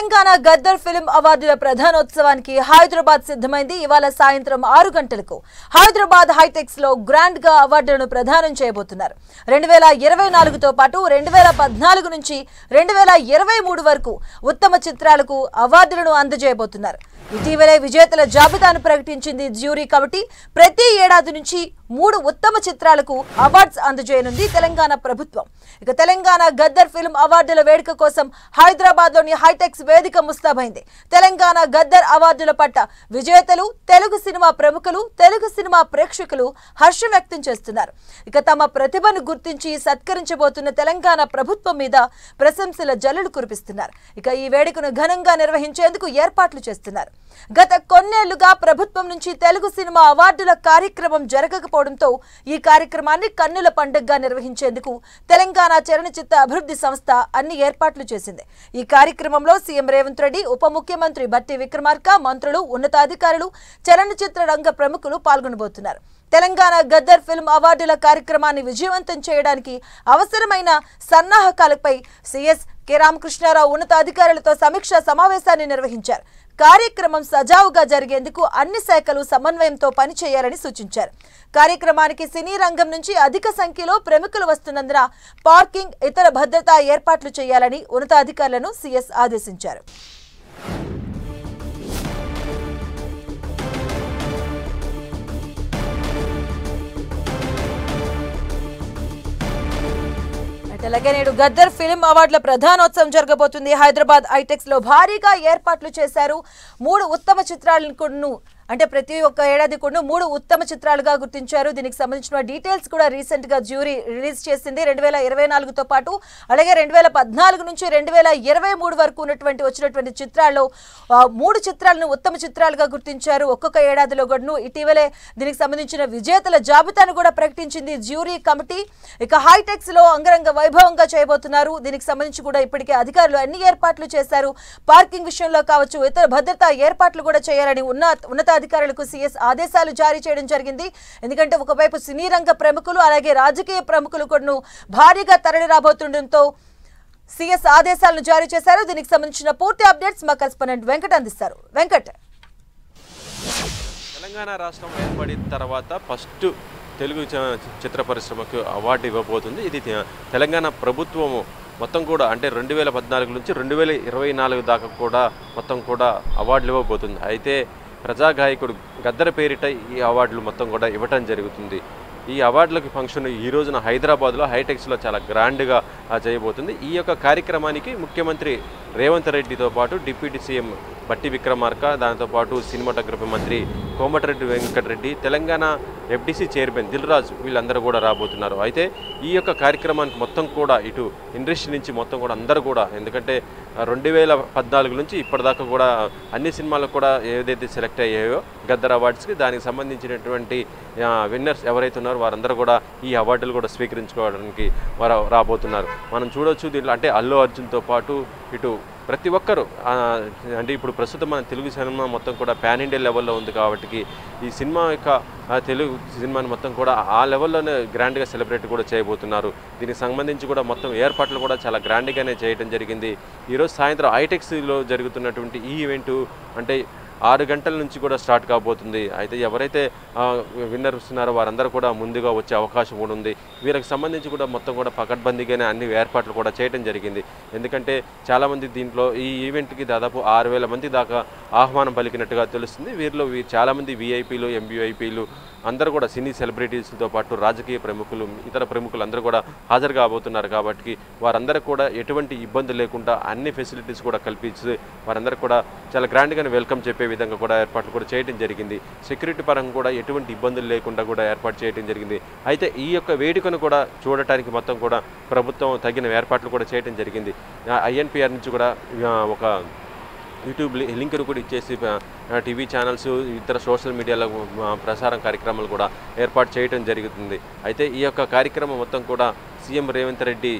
Telangana Gaddar film అవార్డుల ప్రధానోత్సవానికి హైదరాబాద్ సిద్ధమైంది. ఇవాళ సాయంత్రం 6 గంటలకు హైదరాబాద్ హైటెక్స్ లో గ్రాండ్ గా అవార్డులను ప్రదానం చేయబోతున్నారు. 2024తో పాటు 2014 నుంచి 2023 వరకు ఉత్తమ చిత్రాలకు అవార్డులను అందజేయబోతున్నారు. ఇటీవలే విజేతల జాబితాను ప్రకటించింది జ్యూరీ కమిటీ. ప్రతి ఏడాది నుంచి 3 ఉత్తమ చిత్రాలకు అవార్డ్స్ అందజేయనుంది తెలంగాణ ప్రభుత్వం. ఇక తెలంగాణ గద్దర్ ఫిల్మ్ అవార్డుల వేడుక కోసం హైదరాబాద్ లోని హైటెక్స్ వేదిక ముస్తాబైంది. తెలంగాణ గద్దర్ అవార్డుల పట్ల విజేతలు, తెలుగు సినిమా ప్రముఖులు, తెలుగు సినిమా ప్రేక్షకులు హర్షం వ్యక్తం చేస్తున్నారు. ఇక తమ ప్రతిభను గుర్తించి సత్కరించబోతున్న తెలంగాణ ప్రభుత్వం మీద ప్రశంసల జల్లులు కురిపిస్తున్నారు. ఇక ఈ వేడుకను ఘనంగా నిర్వహించేందుకు ఏర్పాట్లు చేస్తున్నారు. గత కొన్నేళ్లుగా ప్రభుత్వం నుంచి తెలుగు సినిమా అవార్డుల కార్యక్రమం జరగకపోవడంతో ఈ కార్యక్రమాన్ని కన్నుల పండుగగా నిర్వహించేందుకు తెలంగాణ చలనచిత్ర అభివృద్ధి సంస్థ అన్ని ఏర్పాట్లు చేసింది. ఈ కార్యక్రమంలో సీఎం రేవంత్ రెడ్డి, ఉప ముఖ్యమంత్రి బట్టి విక్రమార్క, మంత్రులు, ఉన్నతాధికారులు, చలనచిత్ర రంగ ప్రముఖులు పాల్గొనబోతున్నారు. తెలంగాణ గద్దర్ ఫిల్మ్ అవార్డుల కార్యక్రమాన్ని విజయవంతం చేయడానికి అవసరమైన సన్నాహకాలపై సీఎస్ కె రామకృష్ణారావు ఉన్నతాధికారులతో సమీక్షా సమావేశాన్ని నిర్వహించారు. కార్యక్రమం సజావుగా జరిగేందుకు అన్ని శాఖలు సమన్వయంతో పనిచేయాలని సూచించారు. కార్యక్రమానికి సినీ రంగం నుంచి అధిక సంఖ్యలో ప్రముఖులు వస్తున్నందున పార్కింగ్, ఇతర భద్రతా ఏర్పాట్లు చేయాలని ఉన్నతాధికారులను సీఎస్ ఆదేశించారు. అలాగే నేడు గద్దర్ ఫిల్మ్ అవార్డుల ప్రధానోత్సవం జరగబోతుంది. హైదరాబాద్ హైటెక్స్ లో భారీగా ఏర్పాట్లు చేశారు. 3 ఉత్తమ చిత్రాలను అంటే ప్రతి ఒక్క ఏడాది కూడా 3 ఉత్తమ చిత్రాలుగా గుర్తించారు. దీనికి సంబంధించిన డీటెయిల్స్ కూడా రీసెంట్ గా జ్యూరీ రిలీజ్ చేసింది. 2024తో పాటు అలాగే 2014 నుంచి 2023 వరకు వచ్చినటువంటి చిత్రాల్లో 3 చిత్రాలను ఉత్తమ చిత్రాలుగా గుర్తించారు. ఒక్కొక్క ఏడాదిలో కూడా ఇటీవలే దీనికి సంబంధించిన విజేతల జాబితాను కూడా ప్రకటించింది జ్యూరీ కమిటీ. ఇక హైటెక్స్ లో అంగరంగ వైభవంగా చేయబోతున్నారు. దీనికి సంబంధించి కూడా ఇప్పటికే అధికారులు అన్ని ఏర్పాట్లు చేశారు. పార్కింగ్ విషయంలో కావచ్చు, ఇతర భద్రతా ఏర్పాట్లు కూడా చేయాలని ఉన్నతాధికారులకు సీఎస్ ఆదేశాలు జారీ చేయడం జరిగింది. ఎందుకంటే ఒకవైపు సినీ రంగ ప్రముఖులు అలాగే రాజకీయ ప్రముఖులు కూడా భారీగా తరలి రాబోతుండటంతో సీఎస్ ఆదేశాలను జారీ చేశారు. దీనికి సంబంధించిన పూర్తి అప్డేట్స్ మా కరెస్పాండెంట్ వెంకట్ అందిస్తారు. వెంకట్, తెలంగాణ రాష్ట్రం ఏర్పడిన తర్వాత ఫస్ట్ తెలుగు చిత్ర పరిశ్రమకు అవార్డు ఇవ్వబోతుంది. ఇది తెలంగాణ ప్రభుత్వము మొత్తం కూడా అంటే 2014 నుంచి 2024 దాకా కూడా మొత్తం కూడా అవార్డులు ఇవ్వబోతుంది. అయితే ప్రజాగాయకుడు గద్దర్ పేరిట ఈ అవార్డులు మొత్తం కూడా ఇవ్వటం జరుగుతుంది. ఈ అవార్డులకి ఫంక్షన్ ఈ రోజున హైదరాబాద్లో హైటెక్స్లో చాలా గ్రాండ్గా చేయబోతుంది. ఈ యొక్క కార్యక్రమానికి ముఖ్యమంత్రి రేవంత్ రెడ్డితో పాటు డిప్యూటీ సీఎం బట్టి విక్రమార్క, దాంతోపాటు సినిమాటోగ్రఫీ మంత్రి కోమటిరెడ్డి వెంకటరెడ్డి, తెలంగాణ ఎఫ్డీసీ చైర్మన్ దిల్ రాజు వీళ్ళందరూ కూడా రాబోతున్నారు. అయితే ఈ యొక్క కార్యక్రమానికి మొత్తం కూడా ఇటు ఇండస్ట్రీ నుంచి మొత్తం కూడా అందరూ కూడా, ఎందుకంటే 2014 నుంచి ఇప్పటిదాకా కూడా అన్ని సినిమాలకు కూడా ఏదైతే సెలెక్ట్ అయ్యాయో గద్దర్ అవార్డ్స్కి, దానికి సంబంధించినటువంటి విన్నర్స్ ఎవరైతే ఉన్నారో వారందరూ కూడా ఈ అవార్డులు కూడా స్వీకరించుకోవడానికి వారు రాబోతున్నారు. మనం చూడవచ్చు దీంట్లో అంటే అల్లు అర్జున్తో పాటు ఇటు ప్రతి ఒక్కరు అంటే ఇప్పుడు ప్రస్తుతం మన తెలుగు సినిమా మొత్తం కూడా పాన్ ఇండియా లెవెల్లో ఉంది కాబట్టి ఈ సినిమా యొక్క తెలుగు సినిమాని మొత్తం కూడా ఆ లెవెల్లోనే గ్రాండ్గా సెలబ్రేట్ కూడా చేయబోతున్నారు. దీనికి సంబంధించి కూడా మొత్తం ఏర్పాట్లు కూడా చాలా గ్రాండ్గానే చేయడం జరిగింది. ఈరోజు సాయంత్రం హైటెక్స్లో జరుగుతున్నటువంటి ఈ ఈవెంటు అంటే 6 గంటల నుంచి కూడా స్టార్ట్ కాబోతుంది. అయితే ఎవరైతే విన్నర్స్ ఉన్నారో వారందరూ కూడా ముందుగా వచ్చే అవకాశం కూడా ఉంది. వీరికి సంబంధించి కూడా మొత్తం కూడా పకడ్బందీగానే అన్ని ఏర్పాట్లు కూడా చేయడం జరిగింది. ఎందుకంటే చాలామంది దీంట్లో ఈ ఈవెంట్కి దాదాపు 6,000 మంది దాకా ఆహ్వానం పలికినట్టుగా తెలుస్తుంది. వీరిలో చాలామంది విఐపీలు, ఎంబీఐపీలు అందరూ కూడా సినీ సెలబ్రిటీస్తో పాటు రాజకీయ ప్రముఖులు, ఇతర ప్రముఖులు అందరూ కూడా హాజరు కాబోతున్నారు. కాబట్టి వారందరూ కూడా ఎటువంటి ఇబ్బంది లేకుండా అన్ని ఫెసిలిటీస్ కూడా కల్పించి వారందరూ కూడా చాలా గ్రాండ్గానే వెల్కమ్ చెప్పే విధంగా కూడా ఏర్పాట్లు కూడా చేయడం జరిగింది. సెక్యూరిటీ పరంగా కూడా ఎటువంటి ఇబ్బందులు లేకుండా కూడా ఏర్పాటు చేయడం జరిగింది. అయితే ఈ యొక్క వేడుకను కూడా చూడటానికి మొత్తం కూడా ప్రభుత్వం తగిన ఏర్పాట్లు కూడా చేయడం జరిగింది. ఐఎన్పిఆర్ నుంచి కూడా ఒక యూట్యూబ్ లింక్ను కూడా ఇచ్చేసి టీవీ ఛానల్స్, ఇతర సోషల్ మీడియాలో ప్రసారం కార్యక్రమాలు కూడా ఏర్పాటు చేయడం జరుగుతుంది. అయితే ఈ యొక్క కార్యక్రమం మొత్తం కూడా సీఎం రేవంత్ రెడ్డి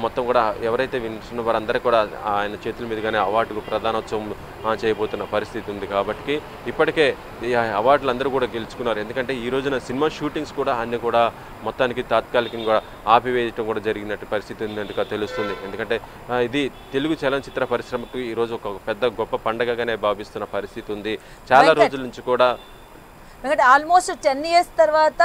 మొత్తం కూడా ఎవరైతే వింటున్న వారందరూ కూడా ఆయన చేతుల మీదుగానే అవార్డు ప్రధానోత్సవం చేయబోతున్న పరిస్థితి ఉంది. కాబట్టి ఇప్పటికే ఈ అవార్డులు అందరూ కూడా గెలుచుకున్నారు. ఎందుకంటే ఈ రోజున సినిమా షూటింగ్స్ కూడా అన్నీ కూడా మొత్తానికి తాత్కాలికంగా ఆపివేయటం కూడా జరిగినట్టు పరిస్థితి ఉందందుకు తెలుస్తుంది. ఎందుకంటే ఇది తెలుగు చలనచిత్ర పరిశ్రమకు ఈరోజు ఒక పెద్ద గొప్ప పండగగానే భావిస్తున్న పరిస్థితి ఉంది. చాలా రోజుల నుంచి కూడా ఎందుకంటే ఆల్మోస్ట్ 10 years తర్వాత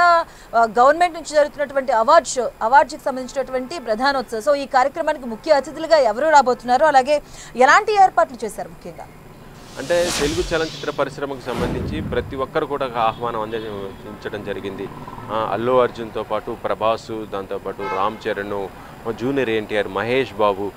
గవర్నమెంట్ నుంచి జరుగుతున్నటువంటి అవార్డ్స్కి సంబంధించినటువంటి ప్రధానోత్సవం. సో ఈ కార్యక్రమానికి ముఖ్య అతిథులుగా ఎవరు రాబోతున్నారు, అలాగే ఎలాంటి ఏర్పాట్లు చేశారు? ముఖ్యంగా అంటే తెలుగు చలనచిత్ర పరిశ్రమకు సంబంధించి ప్రతి ఒక్కరు కూడా ఆహ్వానం అందించడం జరిగింది. అల్లు అర్జున్తో పాటు ప్రభాసు, దాంతోపాటు రామ్ చరణ్, జూనియర్ ఎన్టీఆర్, మహేష్ బాబు,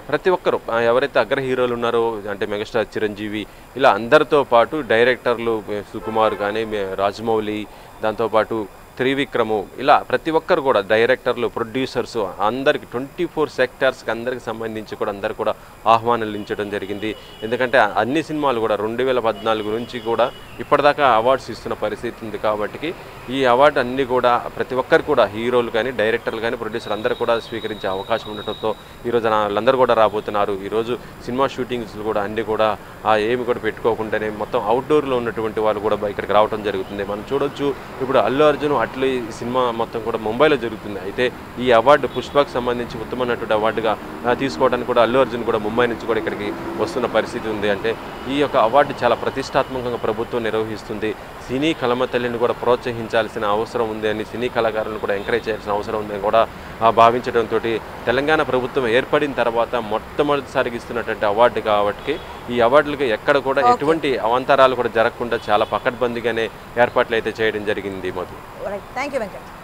ప్రతి ఒక్కరు ఎవరైతే అగ్ర హీరోలు ఉన్నారో అంటే మెగాస్టార్ చిరంజీవి, ఇలా అందరితో పాటు డైరెక్టర్లు సుకుమార్ కానీ, రాజమౌళి, దాంతోపాటు త్రివిక్రము, ఇలా ప్రతి ఒక్కరు కూడా డైరెక్టర్లు, ప్రొడ్యూసర్స్ అందరికి 24 సెక్టార్స్కి అందరికి సంబంధించి కూడా అందరు కూడా ఆహ్వానించడం జరిగింది. ఎందుకంటే అన్ని సినిమాలు కూడా 2014 నుంచి కూడా ఇప్పటిదాకా అవార్డ్స్ ఇస్తున్న పరిస్థితి ఉంది. కాబట్టి ఈ అవార్డు అన్నీ కూడా ప్రతి ఒక్కరు కూడా హీరోలు కానీ, డైరెక్టర్లు కానీ, ప్రొడ్యూసర్ అందరూ కూడా స్వీకరించే అవకాశం ఉండటంతో ఈరోజు వాళ్ళందరూ కూడా రాబోతున్నారు. ఈరోజు సినిమా షూటింగ్స్ కూడా అన్నీ కూడా ఏమి కూడా పెట్టుకోకుండానే మొత్తం అవుట్డోర్లో ఉన్నటువంటి వాళ్ళు కూడా ఇక్కడికి రావడం జరుగుతుంది. మనం చూడొచ్చు ఇప్పుడు అల్లు అర్జున్ అట్లీ ఈ సినిమా మొత్తం కూడా ముంబైలో జరుగుతుంది. అయితే ఈ అవార్డు పుష్పకు సంబంధించి ఉత్తమ నటుడు అవార్డుగా తీసుకోవడానికి కూడా అల్లు అర్జున్ కూడా ముంబై నుంచి కూడా ఇక్కడికి వస్తున్న పరిస్థితి ఉంది. అంటే ఈ యొక్క అవార్డు చాలా ప్రతిష్టాత్మకంగా ప్రభుత్వం నిర్వహిస్తుంది. సినీ కళామతల్లిని కూడా ప్రోత్సహించాల్సిన అవసరం ఉంది అని, సినీ కళాకారులను కూడా ఎంకరేజ్ చేయాల్సిన అవసరం ఉందని కూడా భావించడంతో తెలంగాణ ప్రభుత్వం ఏర్పడిన తర్వాత మొట్టమొదటిసారిగా ఇస్తున్నటువంటి అవార్డు కాబట్టి ఈ అవార్డులకి ఎక్కడ కూడా ఎటువంటి అవాంతరాలు కూడా జరగకుండా చాలా పకడ్బందీగానే ఏర్పాట్లు అయితే చేయడం జరిగింది. Madhu, thank you Venkat.